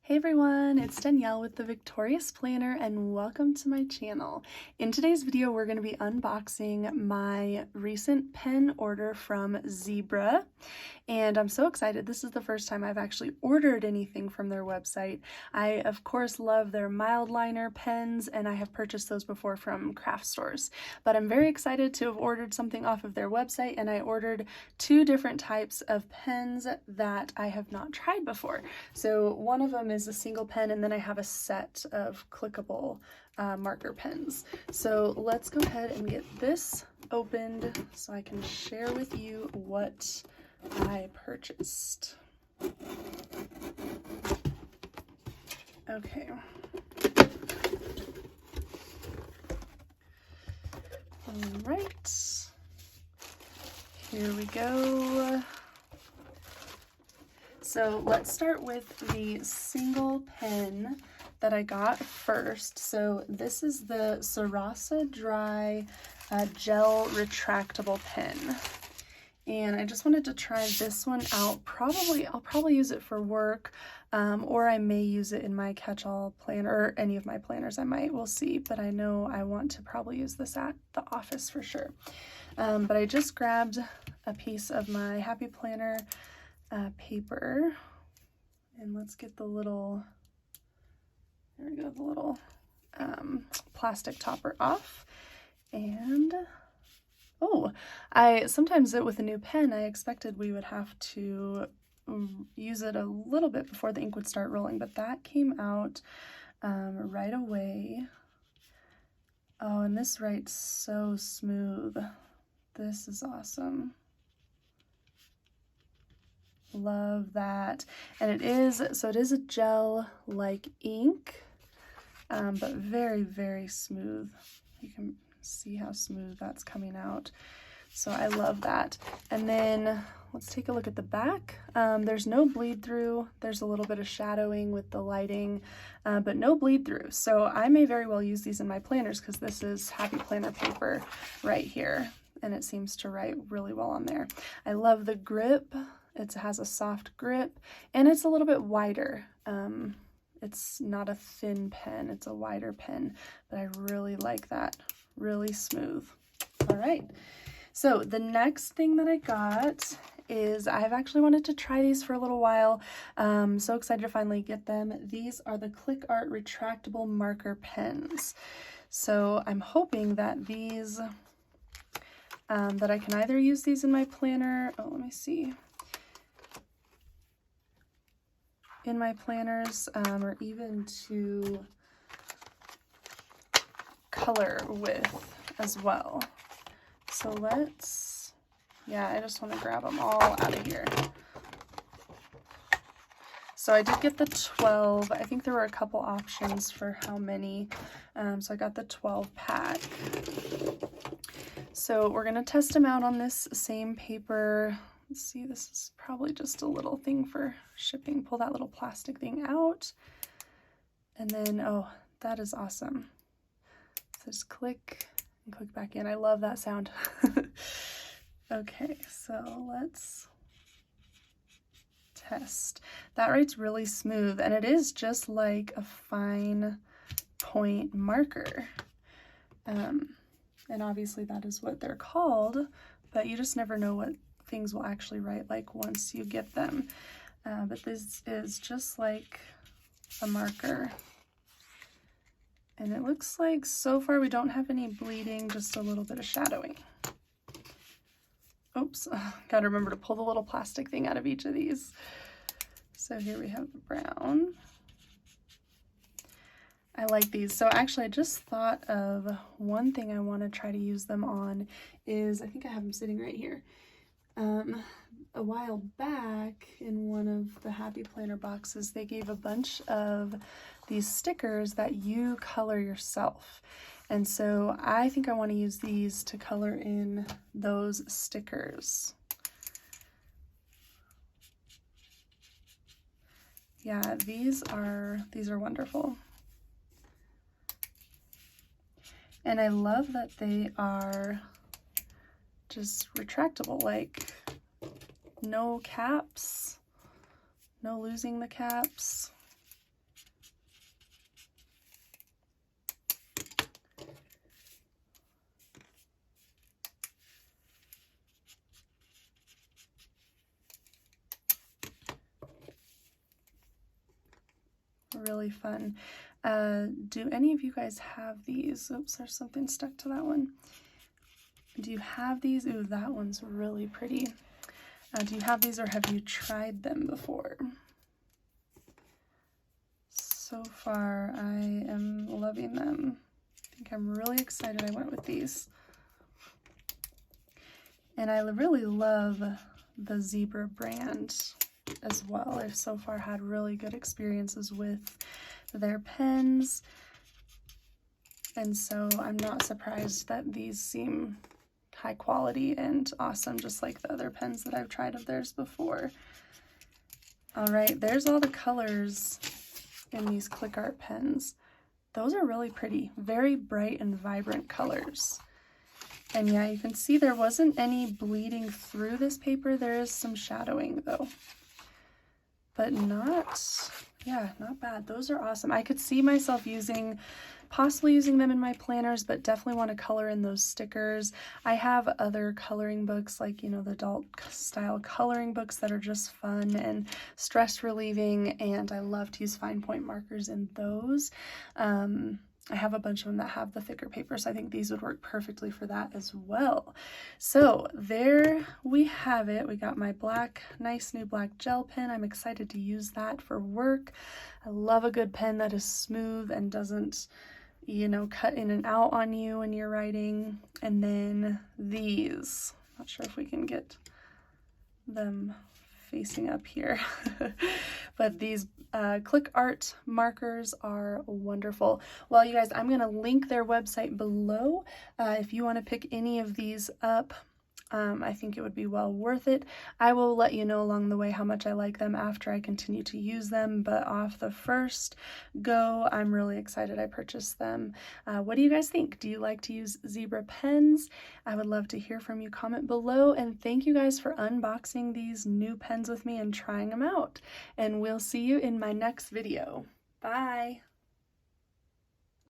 Hey everyone, it's Danielle with the Victorious Planner and welcome to my channel. In today's video, we're going to be unboxing my recent pen order from Zebra. And I'm so excited. This is the first time I've actually ordered anything from their website. I, of course, love their mild liner pens, and I have purchased those before from craft stores. But I'm very excited to have ordered something off of their website, and I ordered two different types of pens that I have not tried before. So one of them is a single pen, and then I have a set of clickable marker pens. So let's go ahead and get this opened so I can share with you what I purchased. Okay. All right. Here we go. So let's start with the single pen that I got first. So this is the Sarasa Dry Gel Retractable Pen. And I just wanted to try this one out. I'll probably use it for work, or I may use it in my catch-all planner, or any of my planners I might, we'll see. But I know I want to probably use this at the office for sure. But I just grabbed a piece of my Happy Planner paper, and let's get the little, there we go, the little plastic topper off. And sometimes with a new pen, I expected we would have to use it a little bit before the ink would start rolling, but that came out right away. Oh, and this writes so smooth. This is awesome. Love that. And it is a gel-like ink, but very, very smooth. You can see how smooth that's coming out. So I love that. And then let's take a look at the back. There's no bleed through. There's a little bit of shadowing with the lighting, but no bleed through. So I may very well use these in my planners because this is Happy Planner paper right here, and it seems to write really well on there. I love the grip. It has a soft grip, and it's a little bit wider. It's not a thin pen, it's a wider pen, but I really like that. Really smooth. All right, so the next thing that I got is, I've actually wanted to try these for a little while. So excited to finally get them. These are the ClickArt Retractable Marker Pens. So I'm hoping that these, that I can either use these in my planner, let me see, in my planners, or even to color with as well. So I just want to grab them all out of here. So I did get the 12. I think there were a couple options for how many. So I got the 12 pack. So we're going to test them out on this same paper. Let's see, this is probably just a little thing for shipping. Pull that little plastic thing out. And then, oh, that is awesome. So just click and click back in. I love that sound. Okay, so let's test. That writes really smooth, and it is just like a fine point marker. And obviously that is what they're called, but you just never know what things will actually write like once you get them. But this is just like a marker. And it looks like so far we don't have any bleeding, just a little bit of shadowing. Oops, gotta remember to pull the little plastic thing out of each of these. So here we have the brown. I like these. So actually I just thought of one thing I want to try to use them on is, I think I have them sitting right here. A while back in one of the Happy Planner boxes, they gave a bunch of these stickers that you color yourself. And so I think I want to use these to color in those stickers. Yeah, these are wonderful. And I love that they are just retractable, like no caps, no losing the caps. really fun. Do any of you guys have these? Oops, there's something stuck to that one. Do you have these? Ooh, that one's really pretty. Do you have these or have you tried them before? So far, I am loving them. I think I'm really excited I went with these. And I really love the Zebra brand as well. I've so far had really good experiences with their pens. And so I'm not surprised that these seem high quality and awesome, just like the other pens that I've tried of theirs before. All right, there's all the colors in these ClickArt pens. Those are really pretty, very bright and vibrant colors. And yeah, you can see there wasn't any bleeding through this paper. There is some shadowing though, but not bad. Those are awesome. I could see myself possibly using them in my planners, but definitely want to color in those stickers. I have other coloring books, like, you know, the adult style coloring books that are just fun and stress relieving, and I love to use fine point markers in those. I have a bunch of them that have the thicker paper, so I think these would work perfectly for that as well. So there we have it. We got my nice new black gel pen. I'm excited to use that for work. I love a good pen that is smooth and doesn't, you know, cut in and out on you when you're writing. And then these, not sure if we can get them facing up here, but these ClickArt markers are wonderful. Well, you guys, I'm going to link their website below if you want to pick any of these up. I think it would be well worth it. I will let you know along the way how much I like them after I continue to use them, but off the first go, I'm really excited I purchased them. What do you guys think? Do you like to use Zebra pens? I would love to hear from you. Comment below, and thank you guys for unboxing these new pens with me and trying them out. And we'll see you in my next video. Bye!